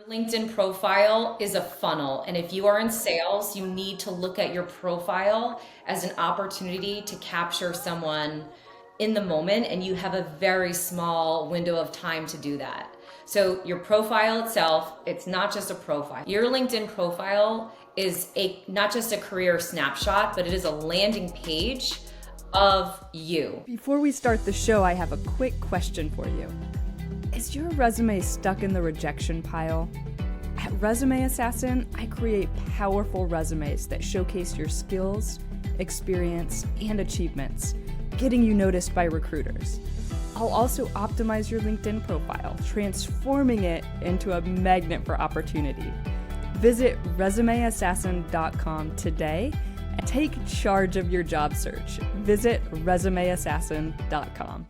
LinkedIn profile is a funnel. And if you are in sales, you need to look at your profile as an opportunity to capture someone in the moment. And you have a very small window of time to do that. So your profile itself, it's not just a profile. Your LinkedIn profile is not just a career snapshot, but it is a landing page of you. Before we start the show, I have a quick question for you. Is your resume stuck in the rejection pile? At Resume Assassin, I create powerful resumes that showcase your skills, experience, and achievements, getting you noticed by recruiters. I'll also optimize your LinkedIn profile, transforming it into a magnet for opportunity. Visit resumeassassin.com today and take charge of your job search. Visit resumeassassin.com.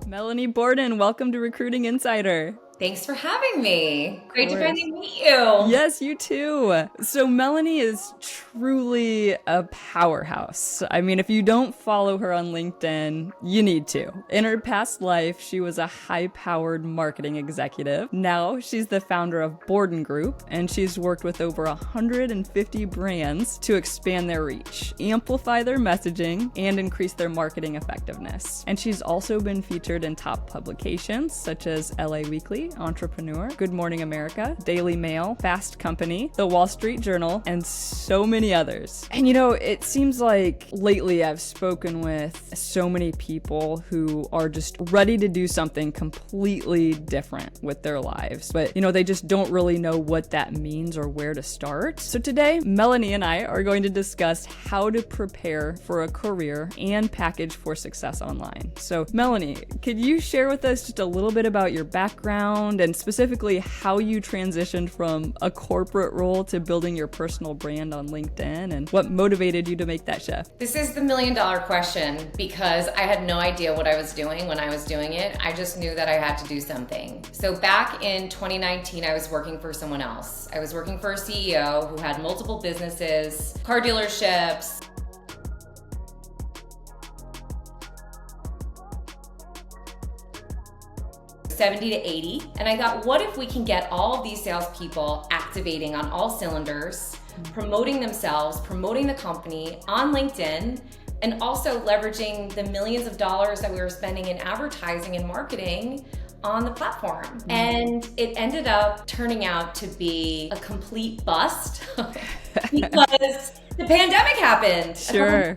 Melanie Borden, welcome to Recruiting Insider. Thanks for having me. Great to finally meet you. Yes, you too. So Melanie is truly a powerhouse. I mean, if you don't follow her on LinkedIn, you need to. In her past life, she was a high-powered marketing executive. Now she's the founder of Borden Group, and she's worked with over 150 brands to expand their reach, amplify their messaging, and increase their marketing effectiveness. And she's also been featured in top publications such as LA Weekly, Entrepreneur, Good Morning America, Daily Mail, Fast Company, The Wall Street Journal, and so many others. And you know, it seems like lately I've spoken with so many people who are just ready to do something completely different with their lives, but you know, they just don't really know what that means or where to start. So today, Melanie and I are going to discuss how to prepare for a career and package for success online. So Melanie, could you share with us just a little bit about your background and specifically how you transitioned from a corporate role to building your personal brand on LinkedIn and what motivated you to make that shift? This is the million-dollar question because I had no idea what I was doing when I was doing it. I just knew that I had to do something. So back in 2019, I was working for someone else. I was working for a CEO who had multiple businesses, car dealerships, 70 to 80. And I thought, what if we can get all of these salespeople activating on all cylinders, promoting themselves, promoting the company on LinkedIn, and also leveraging the millions of dollars that we were spending in advertising and marketing on the platform. And it ended up turning out to be a complete bust because the pandemic happened. Sure.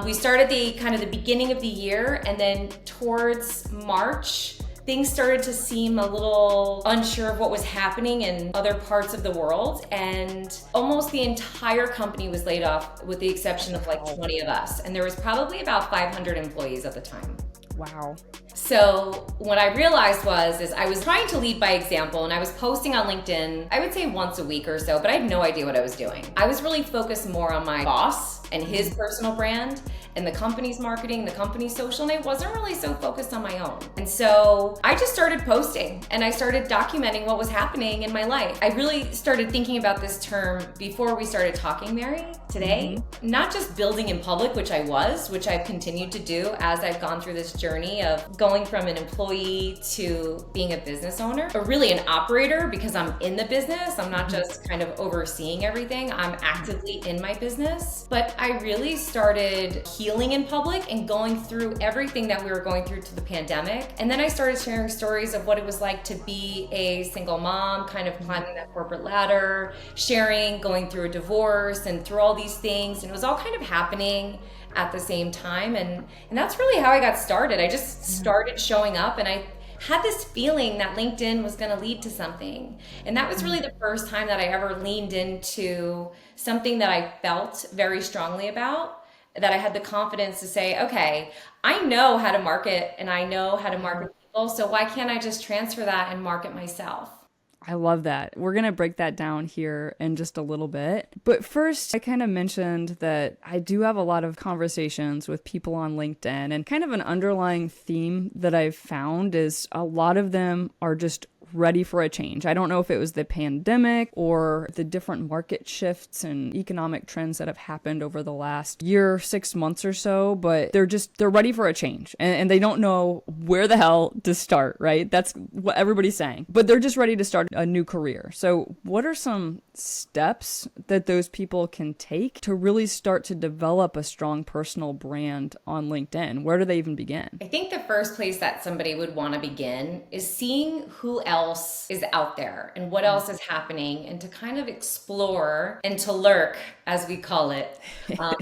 We started the beginning of the year, and then towards March, things started to seem a little unsure of what was happening in other parts of the world, and almost the entire company was laid off with the exception of like 20 of us. And there was probably about 500 employees at the time. Wow. So what I realized is I was trying to lead by example, and I was posting on LinkedIn, I would say once a week or so, but I had no idea what I was doing. I was really focused more on my boss and his personal brand and the company's marketing, the company's social, and I wasn't really so focused on my own. And so I just started posting and I started documenting what was happening in my life. I really started thinking about this term before we started talking, Mary, today. Not just building in public, which I've continued to do as I've gone through this journey of going from an employee to being a business owner, or really an operator because I'm in the business. I'm not just kind of overseeing everything. I'm actively in my business. But I really started healing in public and going through everything that we were going through to the pandemic. And then I started sharing stories of what it was like to be a single mom, kind of climbing that corporate ladder, sharing, going through a divorce and through all these things. And it was all kind of happening at the same time. And that's really how I got started. I just started showing up, and I had this feeling that LinkedIn was going to lead to something. And that was really the first time that I ever leaned into something that I felt very strongly about, that I had the confidence to say, okay, I know how to market and I know how to market people, so why can't I just transfer that and market myself? I love that. We're going to break that down here in just a little bit. But first, I kind of mentioned that I do have a lot of conversations with people on LinkedIn, and kind of an underlying theme that I've found is a lot of them are just ready for a change. I don't know if it was the pandemic or the different market shifts and economic trends that have happened over the last year, 6 months or so, but they're ready for a change and they don't know where the hell to start, right? That's what everybody's saying, but they're just ready to start a new career. So what are some steps that those people can take to really start to develop a strong personal brand on LinkedIn? Where do they even begin? I think the first place that somebody would want to begin is seeing who else is out there and what else is happening, and to kind of explore and to lurk, as we call it,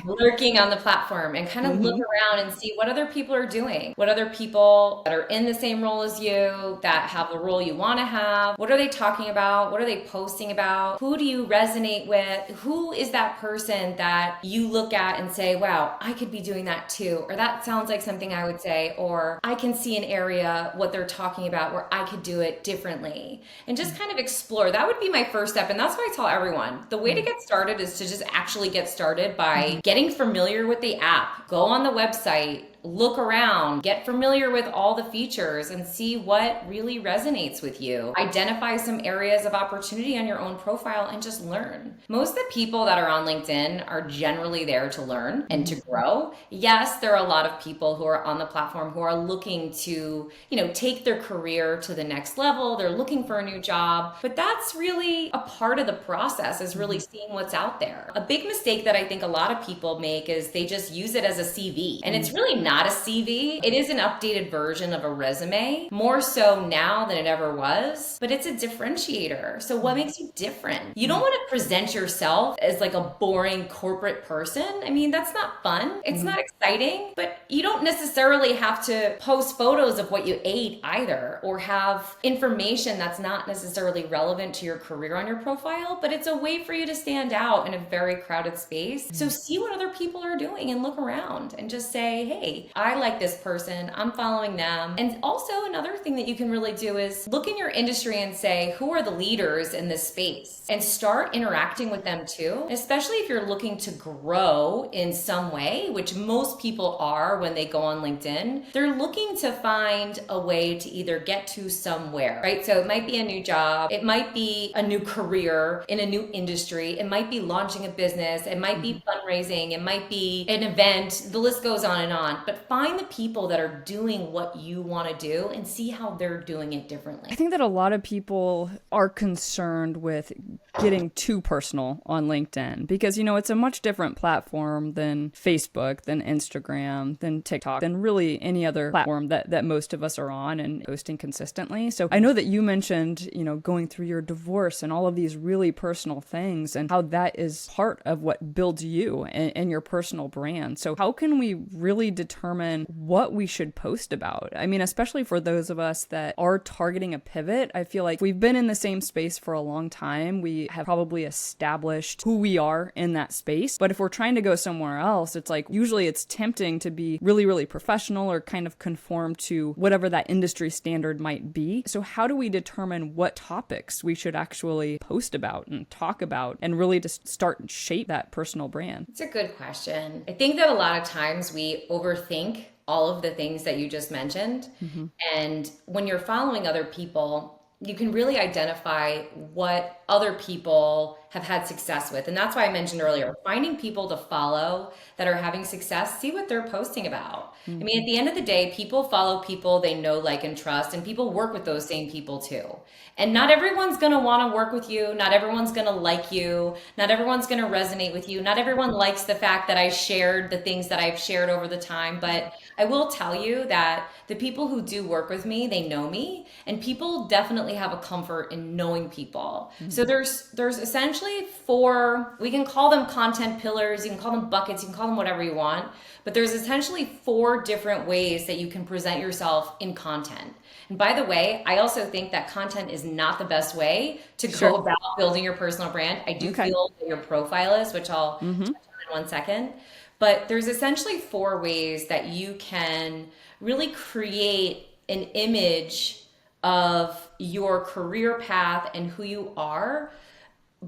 lurking on the platform, and kind of look around and see what other people are doing, what other people that are in the same role as you, that have the role you want to have, what are they talking about, what are they posting about, who do you resonate with, who is that person that you look at and say, wow, I could be doing that too, or that sounds like something I would say, or I can see an area, what they're talking about, where I could do it differently, and just kind of explore. That would be my first step. And that's why I tell everyone, the way to get started is to just actually get started by getting familiar with the app. Go on the website, look around, get familiar with all the features, and see what really resonates with you. Identify some areas of opportunity on your own profile and just learn. Most of the people that are on LinkedIn are generally there to learn and to grow. Yes, there are a lot of people who are on the platform who are looking to, take their career to the next level. They're looking for a new job, but that's really a part of the process, is really seeing what's out there. A big mistake that I think a lot of people make is they just use it as a CV, and it's really not a CV. It is an updated version of a resume, more so now than it ever was, but it's a differentiator. So what makes you different? You don't want to present yourself as like a boring corporate person. I mean, that's not fun. It's not exciting, but you don't necessarily have to post photos of what you ate either, or have information that's not necessarily relevant to your career on your profile, but it's a way for you to stand out in a very crowded space. So see what other people are doing and look around and just say, hey, I like this person, I'm following them. And also another thing that you can really do is look in your industry and say, who are the leaders in this space? And start interacting with them too, especially if you're looking to grow in some way, which most people are when they go on LinkedIn. They're looking to find a way to either get to somewhere, right? So it might be a new job, it might be a new career in a new industry, it might be launching a business, it might be fundraising, it might be an event, the list goes on and on. But find the people that are doing what you want to do and see how they're doing it differently. I think that a lot of people are concerned with getting too personal on LinkedIn because, it's a much different platform than Facebook, than Instagram, than TikTok, than really any other platform that most of us are on and posting consistently. So I know that you mentioned, going through your divorce and all of these really personal things and how that is part of what builds you and your personal brand. So how can we really determine what we should post about? I mean, especially for those of us that are targeting a pivot, I feel like we've been in the same space for a long time. We have probably established who we are in that space. But if we're trying to go somewhere else, it's like usually it's tempting to be really, really professional or kind of conform to whatever that industry standard might be. So how do we determine what topics we should actually post about and talk about and really just start and shape that personal brand? It's a good question. I think that a lot of times we overthink all of the things that you just mentioned. And when you're following other people, you can really identify what other people have had success with. And that's why I mentioned earlier, finding people to follow that are having success, see what they're posting about. I mean, at the end of the day, people follow people they know, like, and trust, and people work with those same people too. And not everyone's going to want to work with you. Not everyone's going to like you. Not everyone's going to resonate with you. Not everyone likes the fact that I shared the things that I've shared over the time. But I will tell you that the people who do work with me, they know me, and people definitely have a comfort in knowing people. So there's essentially 4, we can call them content pillars, you can call them buckets, you can call them whatever you want, but there's essentially 4 different ways that you can present yourself in content. And by the way, I also think that content is not the best way to go about building your personal brand. I do feel that your profile is, which I'll touch on in 1 second. But there's essentially 4 ways that you can really create an image of your career path and who you are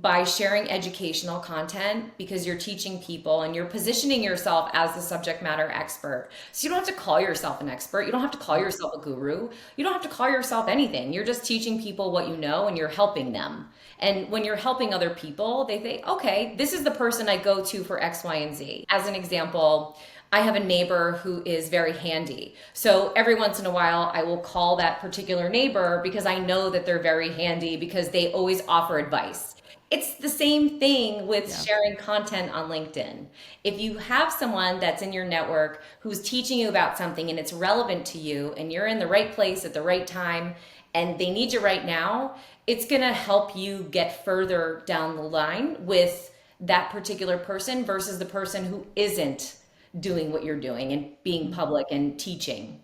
by sharing educational content because you're teaching people and you're positioning yourself as the subject matter expert. So you don't have to call yourself an expert. You don't have to call yourself a guru. You don't have to call yourself anything. You're just teaching people what you know and you're helping them. And when you're helping other people, they think, okay, this is the person I go to for X, Y, and Z. As an example, I have a neighbor who is very handy. So every once in a while, I will call that particular neighbor because I know that they're very handy because they always offer advice. It's the same thing with sharing content on LinkedIn. If you have someone that's in your network who's teaching you about something and it's relevant to you and you're in the right place at the right time and they need you right now, it's going to help you get further down the line with that particular person versus the person who isn't doing what you're doing and being public and teaching.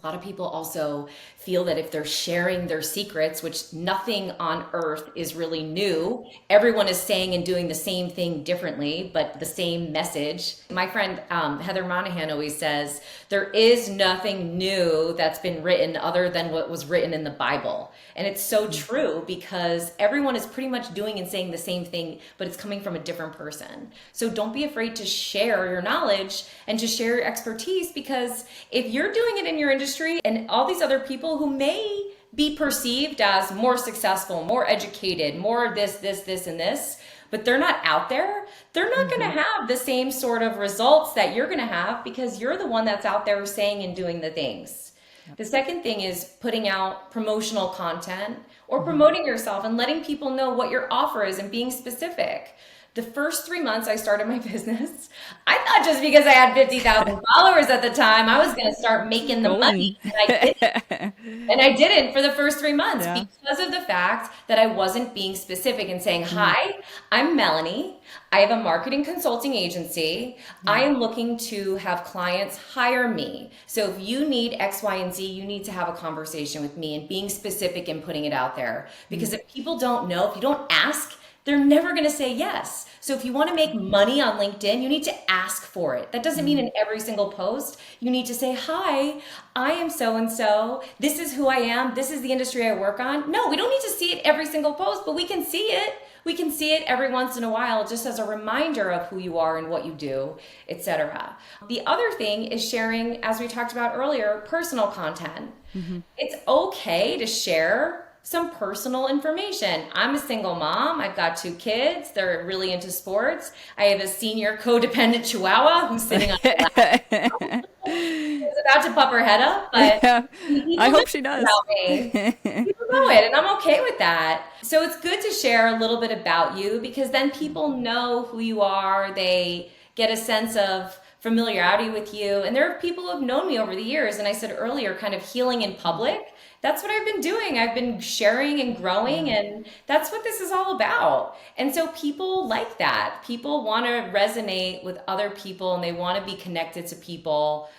A lot of people also feel that if they're sharing their secrets, which nothing on earth is really new, everyone is saying and doing the same thing differently, but the same message. My friend Heather Monahan always says, there is nothing new that's been written other than what was written in the Bible. And it's so true because everyone is pretty much doing and saying the same thing, but it's coming from a different person. So don't be afraid to share your knowledge and to share your expertise, because if you're doing it in your industry and all these other people who may be perceived as more successful, more educated, more this, and this, but they're not out there, they're not going to have the same sort of results that you're going to have because you're the one that's out there saying and doing the things. The second thing is putting out promotional content or promoting yourself and letting people know what your offer is and being specific. The first 3 months I started my business, I thought just because I had 50,000 followers at the time, I was going to start making the money. And I didn't. And I didn't for the first 3 months because of the fact that I wasn't being specific and saying, hi, I'm Melanie. I have a marketing consulting agency. I am looking to have clients hire me. So if you need X, Y, and Z, you need to have a conversation with me, and being specific and putting it out there. Because if people don't know, if you don't ask, they're never going to say yes. So if you want to make money on LinkedIn, you need to ask for it. That doesn't mean in every single post, you need to say, hi, I am so-and-so. This is who I am. This is the industry I work on. No, we don't need to see it every single post, but we can see it. We can see it every once in a while just as a reminder of who you are and what you do, etc. The other thing is sharing, as we talked about earlier, personal content. It's okay to share some personal information. I'm a single mom. I've got 2 kids. They're really into sports. I have a senior codependent chihuahua who's sitting on my lap. She's about to pop her head up, but I hope she does. About me. People know it, and I'm okay with that. So it's good to share a little bit about you because then people know who you are. They get a sense of familiarity with you. And there are people who have known me over the years. And I said earlier, kind of healing in public. That's what I've been doing. I've been sharing and growing, and that's what this is all about. And so people like that. People want to resonate with other people, and they want to be connected to people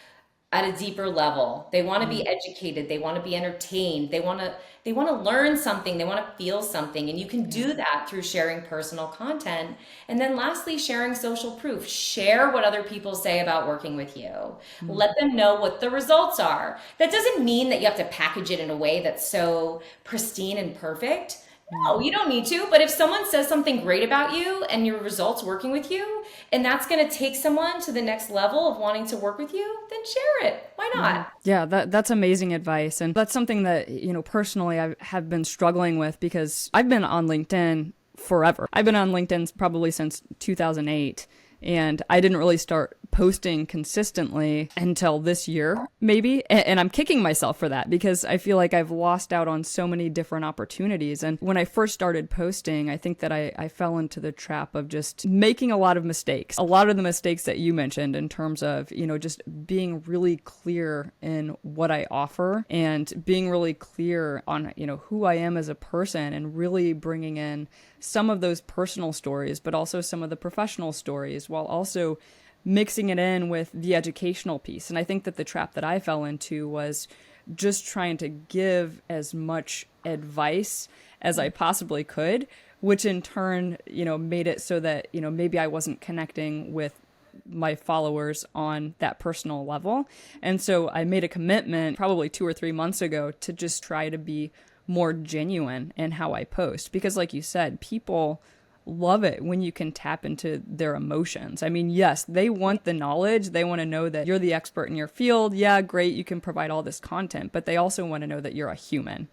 at a deeper level. They want to be educated. They want to be entertained. They want to learn something. They want to feel something. And you can do that through sharing personal content. And then lastly, sharing social proof. Share what other people say about working with you. Let them know what the results are. That doesn't mean that you have to package it in a way that's so pristine and perfect. No, you don't need to. But if someone says something great about you and your results working with you, and that's going to take someone to the next level of wanting to work with you, then share it. Why not? Yeah, that's amazing advice. And that's something that, personally I have been struggling with because I've been on LinkedIn forever. I've been on LinkedIn probably since 2008. And I didn't really start posting consistently until this year, maybe. And I'm kicking myself for that because I feel like I've lost out on so many different opportunities. And when I first started posting, I think that I fell into the trap of just making a lot of mistakes. A lot of the mistakes that you mentioned in terms of, just being really clear in what I offer and being really clear on, who I am as a person, and really bringing in some of those personal stories, but also some of the professional stories, while also mixing it in with the educational piece. And I think that the trap that I fell into was just trying to give as much advice as I possibly could, which in turn, made it so that, maybe I wasn't connecting with my followers on that personal level. And so I made a commitment probably 2 or 3 months ago to just try to be more genuine in how I post. Because like you said, people love it when you can tap into their emotions. I mean, yes, they want the knowledge. They want to know that you're the expert in your field. Yeah, great, you can provide all this content, but they also want to know that you're a human.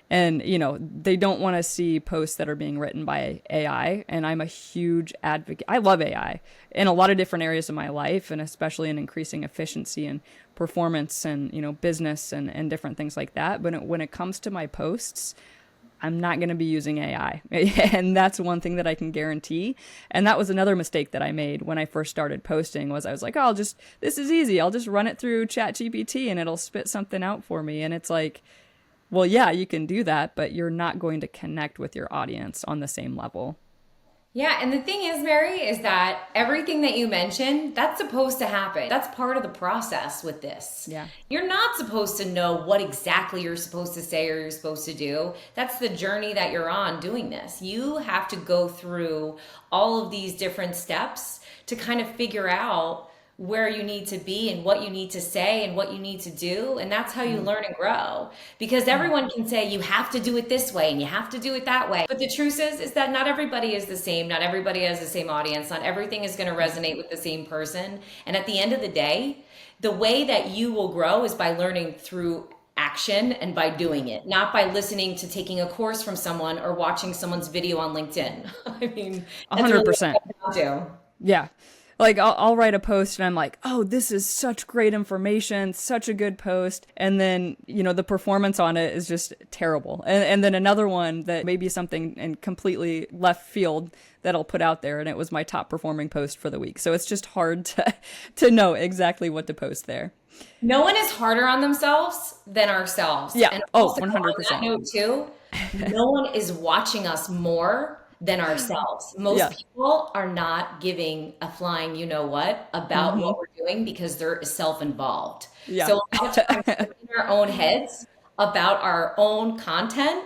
And, they don't want to see posts that are being written by AI. And I'm a huge advocate. I love AI in a lot of different areas of my life, and especially in increasing efficiency and performance and, business and different things like that. But when it comes to my posts, I'm not going to be using AI. And that's one thing that I can guarantee. And that was another mistake that I made when I first started posting was I was like, oh, this is easy. I'll just run it through ChatGPT and it'll spit something out for me. And it's like, well, yeah, you can do that, but you're not going to connect with your audience on the same level. Yeah, and the thing is, Mary, is that everything that you mentioned, that's supposed to happen. That's part of the process with this. Yeah. You're not supposed to know what exactly you're supposed to say or you're supposed to do. That's the journey that you're on doing this. You have to go through all of these different steps to kind of figure out where you need to be and what you need to say and what you need to do. And that's how you learn and grow. Because everyone can say you have to do it this way and you have to do it that way. But the truth is that not everybody is the same. Not everybody has the same audience. Not everything is going to resonate with the same person. And at the end of the day, the way that you will grow is by learning through action and by doing it, not by listening to taking a course from someone or watching someone's video on LinkedIn. I mean, 100%. Really Yeah. Like I'll write a post and I'm like, oh, this is such great information, such a good post. And then, the performance on it is just terrible. And then another one that may be something in completely left field that I'll put out there. And it was my top performing post for the week. So it's just hard to know exactly what to post there. No one is harder on themselves than ourselves. Yeah. And 100%. On that note too, no one is watching us more than ourselves. Most people are not giving a flying you-know-what about what we're doing because they're self-involved. Yeah. So a lot of times we're in our own heads about our own content,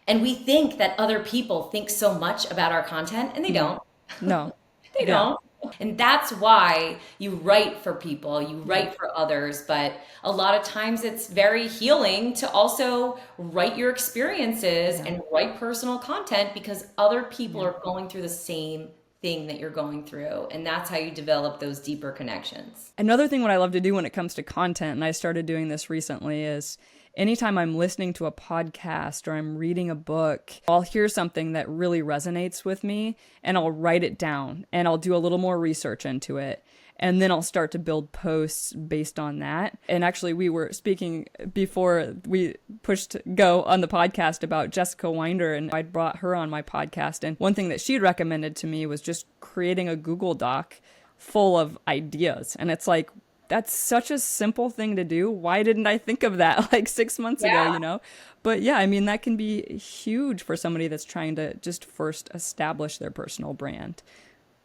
and we think that other people think so much about our content, and they don't. No. They don't. And that's why you write for people, you write for others. But a lot of times it's very healing to also write your experiences and write personal content because other people are going through the same thing that you're going through. And that's how you develop those deeper connections. Another thing what I love to do when it comes to content, and I started doing this recently, is anytime I'm listening to a podcast or I'm reading a book, I'll hear something that really resonates with me and I'll write it down and I'll do a little more research into it. And then I'll start to build posts based on that. And actually, we were speaking before we pushed go on the podcast about Jessica Winder, and I brought her on my podcast. And one thing that she'd recommended to me was just creating a Google Doc full of ideas. And it's like, that's such a simple thing to do. Why didn't I think of that like 6 months ago, But yeah, I mean, that can be huge for somebody that's trying to just first establish their personal brand.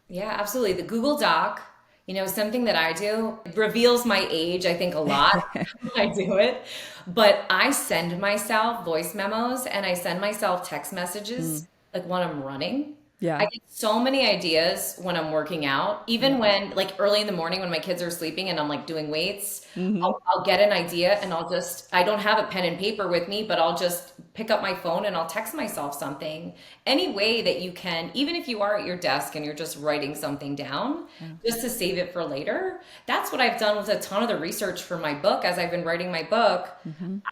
Yeah, absolutely. The Google Doc, something that I do reveals my age, I think, a lot when I do it. But I send myself voice memos and I send myself text messages like when I'm running. Yeah. I get so many ideas when I'm working out, even when like early in the morning when my kids are sleeping and I'm like doing weights, I'll get an idea and I don't have a pen and paper with me, but I'll just pick up my phone and I'll text myself something. Any way that you can, even if you are at your desk and you're just writing something down, just to save it for later. That's what I've done with a ton of the research for my book. As I've been writing my book,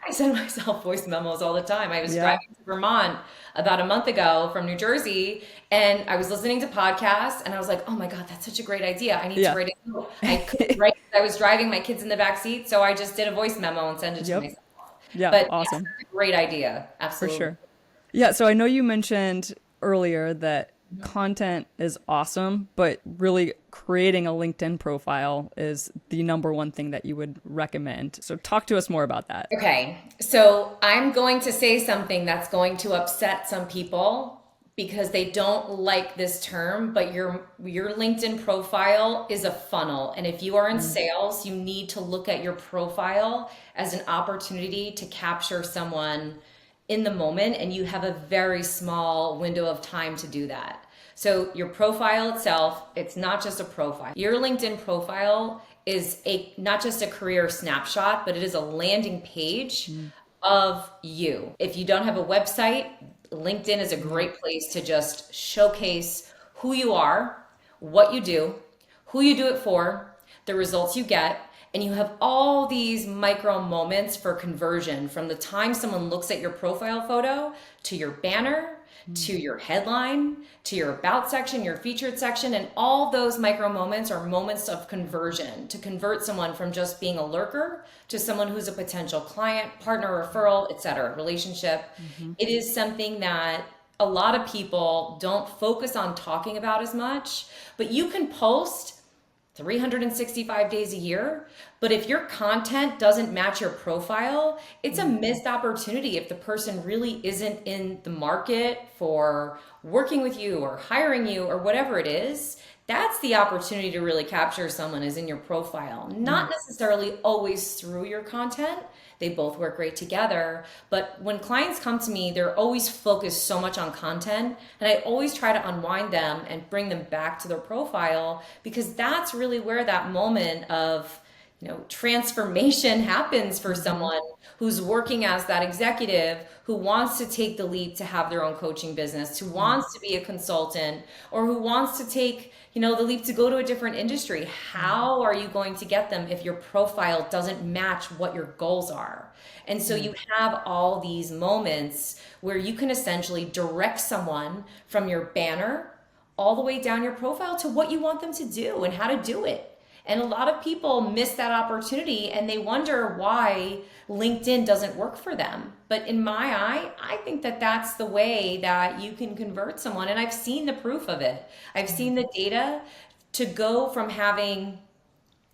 I send myself voice memos all the time. I was driving to Vermont about a month ago from New Jersey, and I was listening to podcasts and I was like, oh my God, that's such a great idea. I need to write it. I couldn't write. I was driving my kids in the back seat, so I just did a voice memo and sent it to myself. Yeah, but awesome. That's a great idea. Absolutely. For sure. Yeah, so I know you mentioned earlier that content is awesome, but really creating a LinkedIn profile is the number one thing that you would recommend. So talk to us more about that. Okay, so I'm going to say something that's going to upset some people because they don't like this term, but your LinkedIn profile is a funnel. And if you are in sales, you need to look at your profile as an opportunity to capture someone in the moment, and you have a very small window of time to do that. So your profile itself, it's not just a profile. Your LinkedIn profile is not just a career snapshot, but it is a landing page of you. If you don't have a website, LinkedIn is a great place to just showcase who you are, what you do, who you do it for, the results you get, and you have all these micro moments for conversion from the time someone looks at your profile photo to your banner, to your headline, to your about section, your featured section, and all those micro moments are moments of conversion to convert someone from just being a lurker to someone who's a potential client, partner, referral, etc., relationship. It is something that a lot of people don't focus on talking about as much, but you can post 365 days a year. But if your content doesn't match your profile, it's a missed opportunity if the person really isn't in the market for working with you or hiring you or whatever it is. That's the opportunity to really capture someone is in your profile, not necessarily always through your content. They both work great together. But when clients come to me, they're always focused so much on content. And I always try to unwind them and bring them back to their profile, because that's really where that moment of transformation happens for someone who's working as that executive, who wants to take the leap to have their own coaching business, who wants to be a consultant, or who wants to take the leap to go to a different industry. How are you going to get them if your profile doesn't match what your goals are? And so you have all these moments where you can essentially direct someone from your banner all the way down your profile to what you want them to do and how to do it. And a lot of people miss that opportunity and they wonder why LinkedIn doesn't work for them. But in my eye, I think that that's the way that you can convert someone. And I've seen the proof of it. I've seen the data to go from having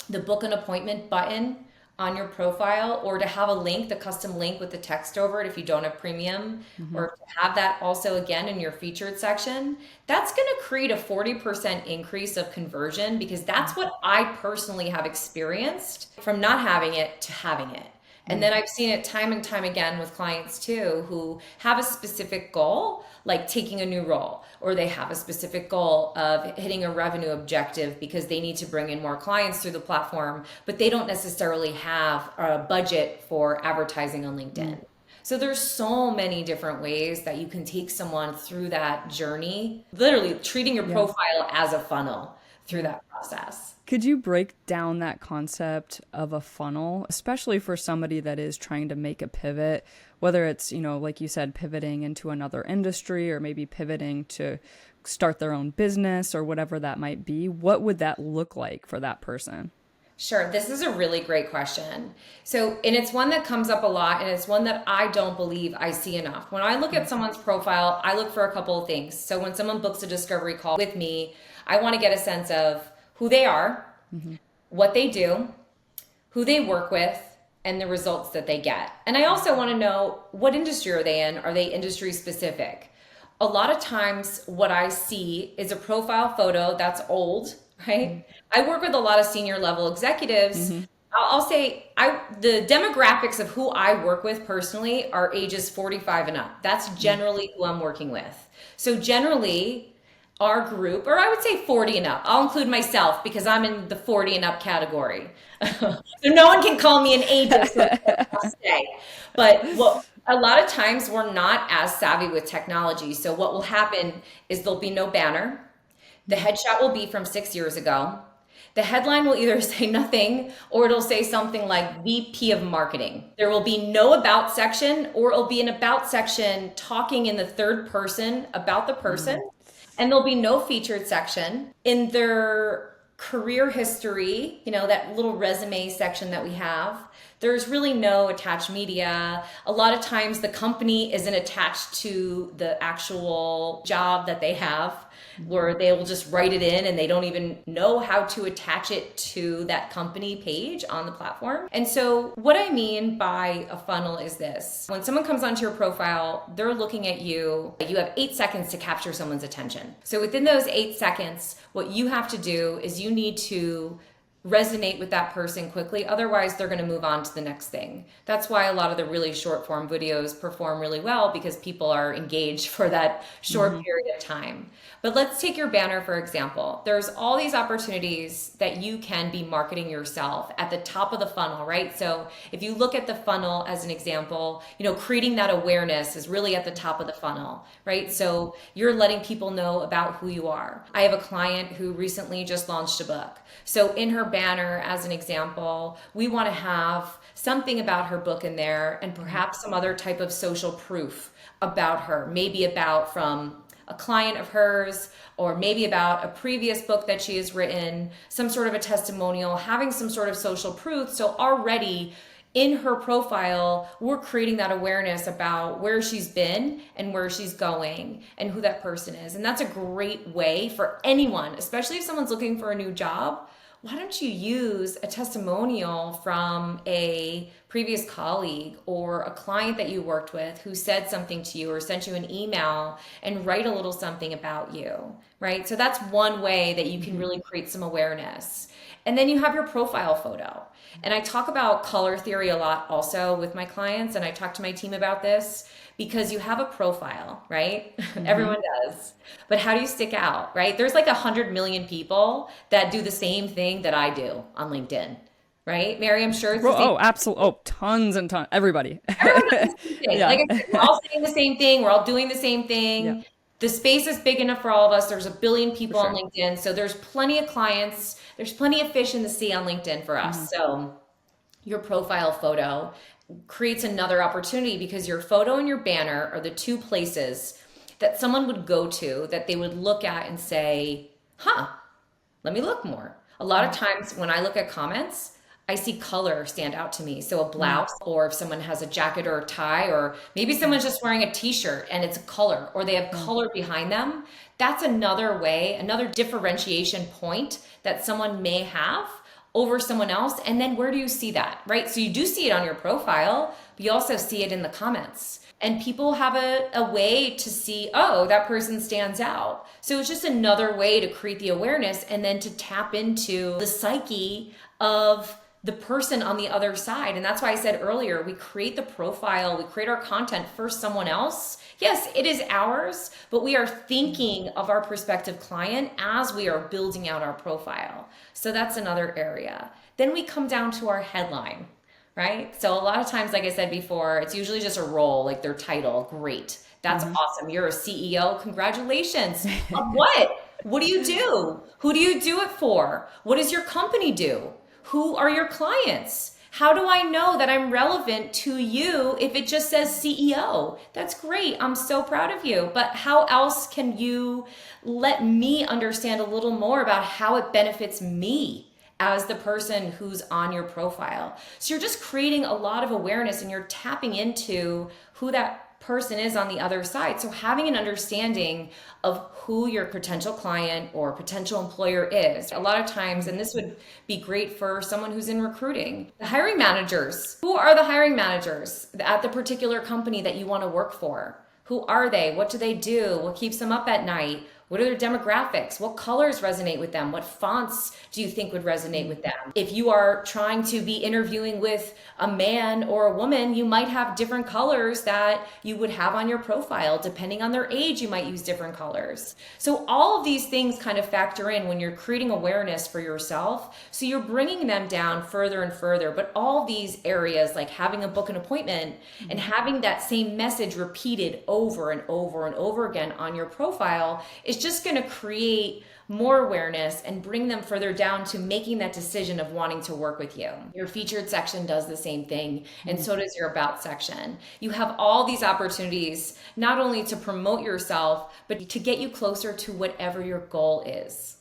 the book an appointment button on your profile, or to have a link, the custom link with the text over it if you don't have premium, or to have that also again in your featured section. That's going to create a 40% increase of conversion, because that's what I personally have experienced from not having it to having it. And then I've seen it time and time again with clients too, who have a specific goal, like taking a new role, or they have a specific goal of hitting a revenue objective because they need to bring in more clients through the platform, but they don't necessarily have a budget for advertising on LinkedIn. So there's so many different ways that you can take someone through that journey, literally treating your profile as a funnel through that process. Could you break down that concept of a funnel, especially for somebody that is trying to make a pivot, whether it's, like you said, pivoting into another industry, or maybe pivoting to start their own business or whatever that might be? What would that look like for that person? Sure. This is a really great question. And it's one that comes up a lot, and it's one that I don't believe I see enough. When I look at someone's profile, I look for a couple of things. So when someone books a discovery call with me, I want to get a sense of who they are, what they do, who they work with, and the results that they get. And I also want to know, what industry are they in? Are they industry specific? A lot of times what I see is a profile photo that's old, right? I work with a lot of senior level executives. I'll say the demographics of who I work with personally are ages 45 and up. That's generally who I'm working with. So generally, our group, or I would say 40 and up. I'll include myself because I'm in the 40 and up category. So no one can call me an ageist. But a lot of times we're not as savvy with technology. So what will happen is there'll be no banner. The headshot will be from 6 years ago. The headline will either say nothing, or it'll say something like VP of Marketing. There will be no about section, or it'll be an about section talking in the third person about the person. And there'll be no featured section. In their career history, that little resume section that we have, there's really no attached media. A lot of times the company isn't attached to the actual job that they have, where they will just write it in and they don't even know how to attach it to that company page on the platform. And so what I mean by a funnel is this. When someone comes onto your profile, they're looking at you. You have 8 seconds to capture someone's attention. So within those 8 seconds, what you have to do is you need to resonate with that person quickly. Otherwise, they're going to move on to the next thing. That's why a lot of the really short form videos perform really well, because people are engaged for that short period of time. But let's take your banner, for example. There's all these opportunities that you can be marketing yourself at the top of the funnel, right? So if you look at the funnel as an example, creating that awareness is really at the top of the funnel, right? So you're letting people know about who you are. I have a client who recently just launched a book. So in her banner, as an example, we want to have something about her book in there, and perhaps some other type of social proof about her, maybe about from a client of hers, or maybe about a previous book that she has written, some sort of a testimonial, having some sort of social proof. So already in her profile, we're creating that awareness about where she's been and where she's going and who that person is. And that's a great way for anyone, especially if someone's looking for a new job. Why don't you use a testimonial from a previous colleague or a client that you worked with who said something to you or sent you an email, and write a little something about you, right? So that's one way that you can really create some awareness. And then you have your profile photo. And I talk about color theory a lot also with my clients, and I talk to my team about this, because you have a profile, right? Everyone does. But how do you stick out, right? There's like 100 million people that do the same thing that I do on LinkedIn, right? Mary, I'm sure it's the same. Oh, absolutely. Oh, tons and tons. Everybody. Everyone does the same thing. Yeah. Like I said, we're all saying the same thing. We're all doing the same thing. Yeah. The space is big enough for all of us. There's a billion people For on sure. LinkedIn. So there's plenty of clients. There's plenty of fish in the sea on LinkedIn for us. So your profile photo creates another opportunity, because your photo and your banner are the two places that someone would go to, that they would look at and say, let me look more. A lot of times when I look at comments, I see color stand out to me. So a blouse, or if someone has a jacket or a tie, or maybe someone's just wearing a t-shirt and it's a color, or they have color behind them. That's another way, another differentiation point that someone may have over someone else. And then where do you see that, right? So you do see it on your profile, but you also see it in the comments. And people have a way to see, oh, that person stands out. So it's just another way to create the awareness, and then to tap into the psyche of the person on the other side. And that's why I said earlier, we create the profile, we create our content for someone else. Yes, it is ours, but we are thinking of our prospective client as we are building out our profile. So that's another area. Then we come down to our headline, right? So a lot of times, like I said before, it's usually just a role, like their title. Great. That's awesome. You're a CEO. Congratulations. Of what? What do you do? Who do you do it for? What does your company do? Who are your clients? How do I know that I'm relevant to you if it just says CEO? That's great. I'm so proud of you. But how else can you let me understand a little more about how it benefits me as the person who's on your profile? So you're just creating a lot of awareness, and you're tapping into who that person is on the other side. So having an understanding of who your potential client or potential employer is. A lot of times, and this would be great for someone who's in recruiting, the hiring managers. Who are the hiring managers at the particular company that you want to work for? Who are they? What do they do? What keeps them up at night? What are their demographics? What colors resonate with them? What fonts do you think would resonate with them? If you are trying to be interviewing with a man or a woman, you might have different colors that you would have on your profile. Depending on their age, you might use different colors. So all of these things kind of factor in when you're creating awareness for yourself. So you're bringing them down further and further. But all these areas, like having a book an appointment and having that same message repeated over and over and over again on your profile, is just going to create more awareness and bring them further down to making that decision of wanting to work with you. Your featured section does the same thing, and so does your about section. You have all these opportunities not only to promote yourself, but to get you closer to whatever your goal is.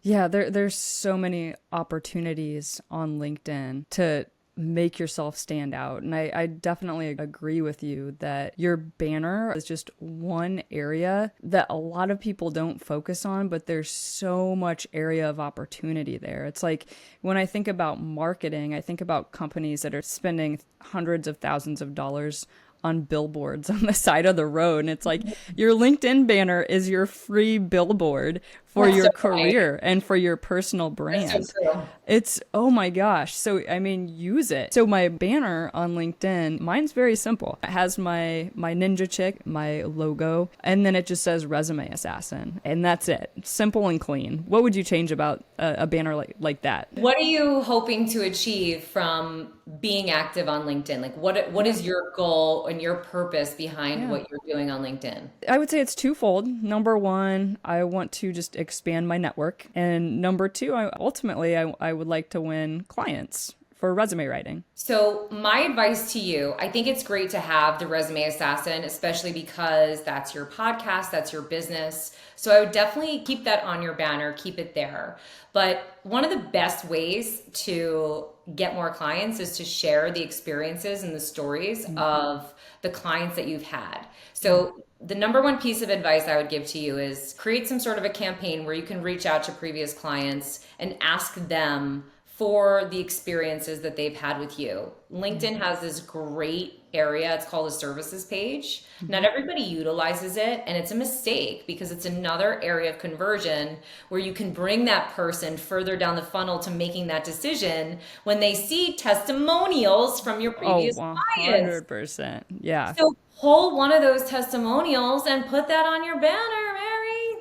Yeah, there's so many opportunities on LinkedIn to make yourself stand out. And I definitely agree with you that your banner is just one area that a lot of people don't focus on, but there's so much area of opportunity there. It's like when I think about marketing, I think about companies that are spending hundreds of thousands of dollars on billboards on the side of the road. And it's like your LinkedIn banner is your free billboard for That's your so funny. career and for your personal That's so brand. true. It's, oh my gosh. So, I mean, use it. So my banner on LinkedIn, mine's very simple. It has my ninja chick, my logo, and then it just says resume assassin. And that's it. Simple and clean. What would you change about a banner like that? What are you hoping to achieve from being active on LinkedIn? Like what Yeah. is your goal and your purpose behind Yeah. what you're doing on LinkedIn? I would say it's twofold. Number one, I want to just expand my network. And number two, I would like to win clients for resume writing. So, my advice to you, I think it's great to have the resume assassin, especially because that's your podcast, that's your business. So, I would definitely keep that on your banner, keep it there. But one of the best ways to get more clients is to share the experiences and the stories of the clients that you've had. So, the number one piece of advice I would give to you is create some sort of a campaign where you can reach out to previous clients and ask them for the experiences that they've had with you. LinkedIn has this great area. It's called a services page. Not everybody utilizes it, and it's a mistake because it's another area of conversion where you can bring that person further down the funnel to making that decision when they see testimonials from your Oh, previous clients. 100%. Yeah. So pull one of those testimonials and put that on your banner, Mary.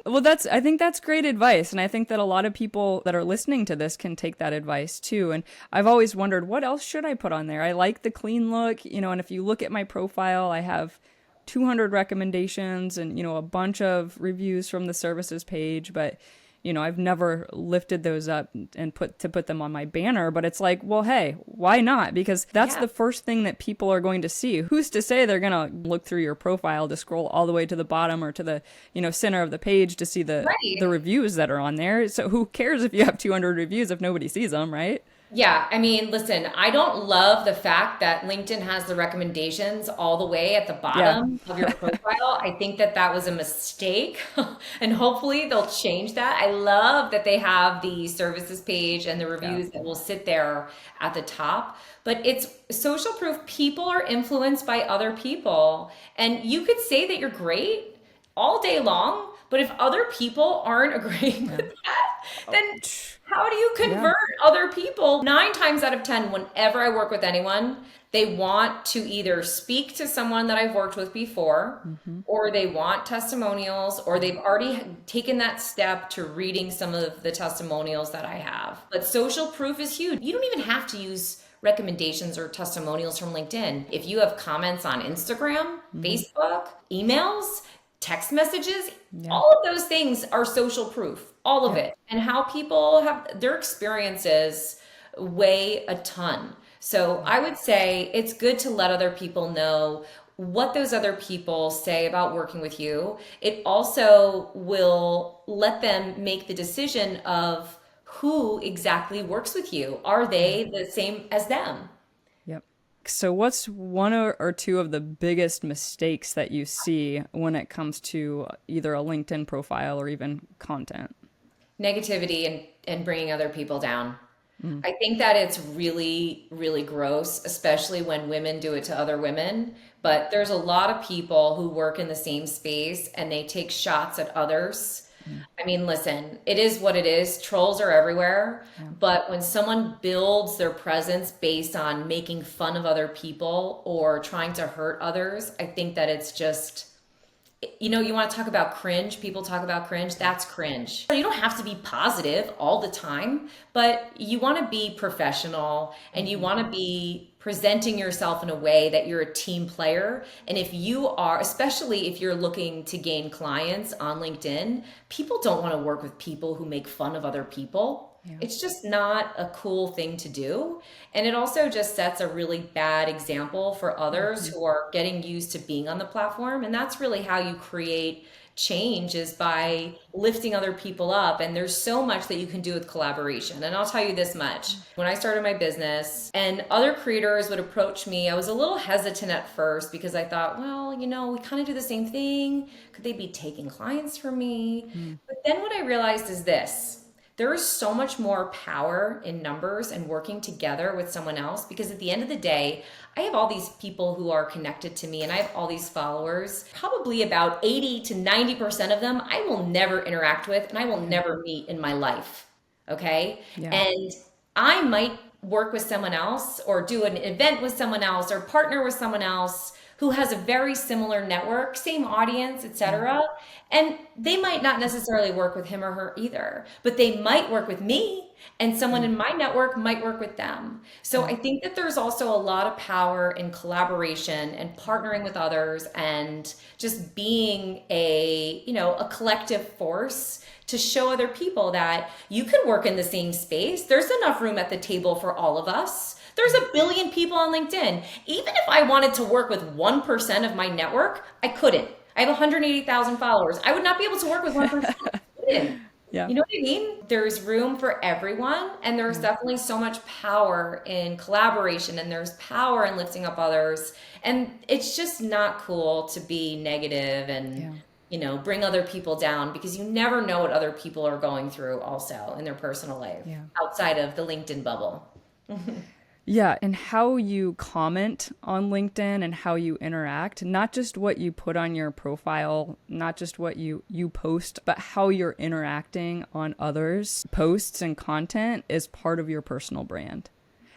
Well, I think that's great advice. And I think that a lot of people that are listening to this can take that advice too. And I've always wondered, what else should I put on there? I like the clean look, and if you look at my profile, I have 200 recommendations and, a bunch of reviews from the services page, but I've never lifted those up and put them on my banner, but it's like, well, hey, why not? Because that's Yeah. the first thing that people are going to see. Who's to say they're going to look through your profile to scroll all the way to the bottom or to the, center of the page to see the Right. reviews that are on there? So who cares if you have 200 reviews if nobody sees them, right? Yeah, I mean, listen, I don't love the fact that LinkedIn has the recommendations all the way at the Yeah. bottom of your profile. I think that that was a mistake, and hopefully they'll change that. I love that they have the services page and the Yeah. reviews that will sit there at the top. But it's social proof. People are influenced by other people, and you could say that you're great all day long, but if other people aren't agreeing with that, then how do you Yeah. convert other people? 9 times out of 10, whenever I work with anyone, they want to either speak to someone that I've worked with before, or they want testimonials, or they've already taken that step to reading some of the testimonials that I have. But social proof is huge. You don't even have to use recommendations or testimonials from LinkedIn. If you have comments on Instagram, Facebook, emails, text messages, Yeah. all of those things are social proof, all of it. And how people have their experiences weigh a ton. So I would say it's good to let other people know what those other people say about working with you. It also will let them make the decision of who exactly works with you. Are they the same as them? Yep. So, what's one or two of the biggest mistakes that you see when it comes to either a LinkedIn profile or even content? Negativity and bringing other people down. I think that it's really, really gross, especially when women do it to other women. But there's a lot of people who work in the same space and they take shots at others. I mean, listen, it is what it is. Trolls are everywhere. But when someone builds their presence based on making fun of other people or trying to hurt others, I think that it's just, you want to talk about cringe. People talk about cringe. That's cringe. You don't have to be positive all the time, but you want to be professional and you want to be presenting yourself in a way that you're a team player. And if you are, especially if you're looking to gain clients on LinkedIn, people don't want to work with people who make fun of other people. It's just not a cool thing to do. And it also just sets a really bad example for others who are getting used to being on the platform. And that's really how you create change, is by lifting other people up. And there's so much that you can do with collaboration. And I'll tell you this much. When I started my business and other creators would approach me, I was a little hesitant at first because I thought, well, we kind of do the same thing. Could they be taking clients from me? But then what I realized is this. there is so much more power in numbers and working together with someone else, because at the end of the day, I have all these people who are connected to me and I have all these followers. Probably about 80 to 90% of them I will never interact with and I will never meet in my life. Okay? Yeah. And I might work with someone else or do an event with someone else or partner with someone else who has a very similar network, same audience, etc. And they might not necessarily work with him or her either, but they might work with me, and someone in my network might work with them. So I think that there's also a lot of power in collaboration and partnering with others and just being a collective force to show other people that you can work in the same space. There's enough room at the table for all of us. There's 1 billion people on LinkedIn. Even if I wanted to work with 1% of my network, I couldn't. I have 180,000 followers. I would not be able to work with 1%. I couldn't. Yeah. You know what I mean? There's room for everyone, and there's definitely so much power in collaboration, and there's power in lifting up others. And it's just not cool to be negative and bring other people down, because you never know what other people are going through also in their personal life outside of the LinkedIn bubble. Yeah, and how you comment on LinkedIn and how you interact, not just what you put on your profile, not just what you post, but how you're interacting on others' posts and content is part of your personal brand.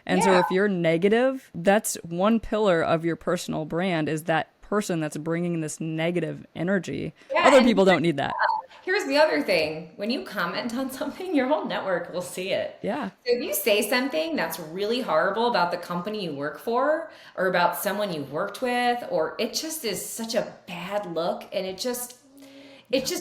And so if you're negative, that's one pillar of your personal brand, is that person that's bringing this negative energy. Other people don't need that. Here's the other thing. When you comment on something, your whole network will see it. Yeah. So if you say something that's really horrible about the company you work for or about someone you've worked with, or it just is such a bad look, and it just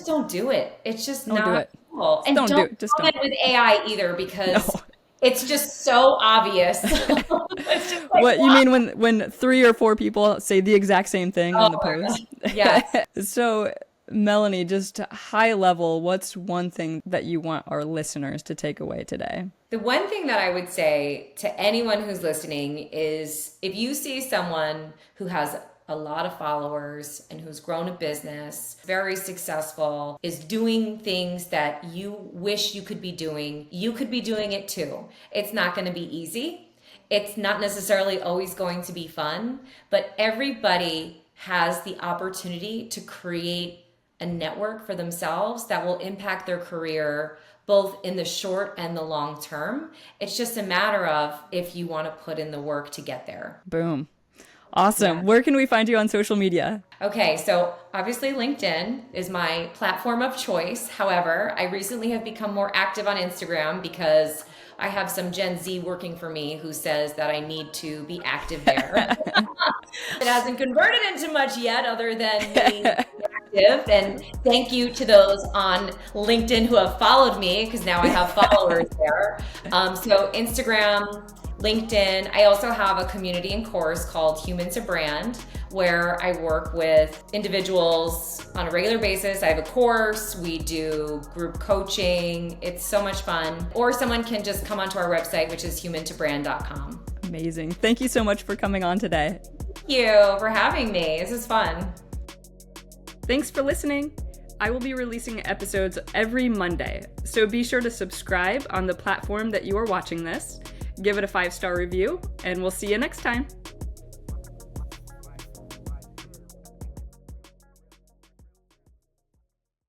don't do it. It's just Don't not do it. cool. And Don't do it. Just comment don't. with AI either, because it's just so obvious. It's just like, What you mean when 3 or 4 people say the exact same thing on the post? Yes. So Melanie, just high level, what's one thing that you want our listeners to take away today? The one thing that I would say to anyone who's listening is, if you see someone who has a lot of followers and who's grown a business, very successful, is doing things that you wish you could be doing, you could be doing it too. It's not going to be easy. It's not necessarily always going to be fun, but everybody has the opportunity to create a network for themselves that will impact their career both in the short and the long term. It's just a matter of if you want to put in the work to get there. Boom. Awesome. Yeah. Where can we find you on social media? Okay, so obviously LinkedIn is my platform of choice. However, I recently have become more active on Instagram because I have some Gen Z working for me who says that I need to be active there. It hasn't converted into much yet other than being active. And thank you to those on LinkedIn who have followed me, because now I have followers there. So Instagram, LinkedIn. I also have a community and course called Human to Brand, where I work with individuals on a regular basis. I have a course, we do group coaching. It's so much fun. Or someone can just come onto our website, which is humantobrand.com. Amazing. Thank you so much for coming on today. Thank you for having me. This is fun. Thanks for listening. I will be releasing episodes every Monday, so be sure to subscribe on the platform that you are watching this. Give it a 5-star review, and we'll see you next time.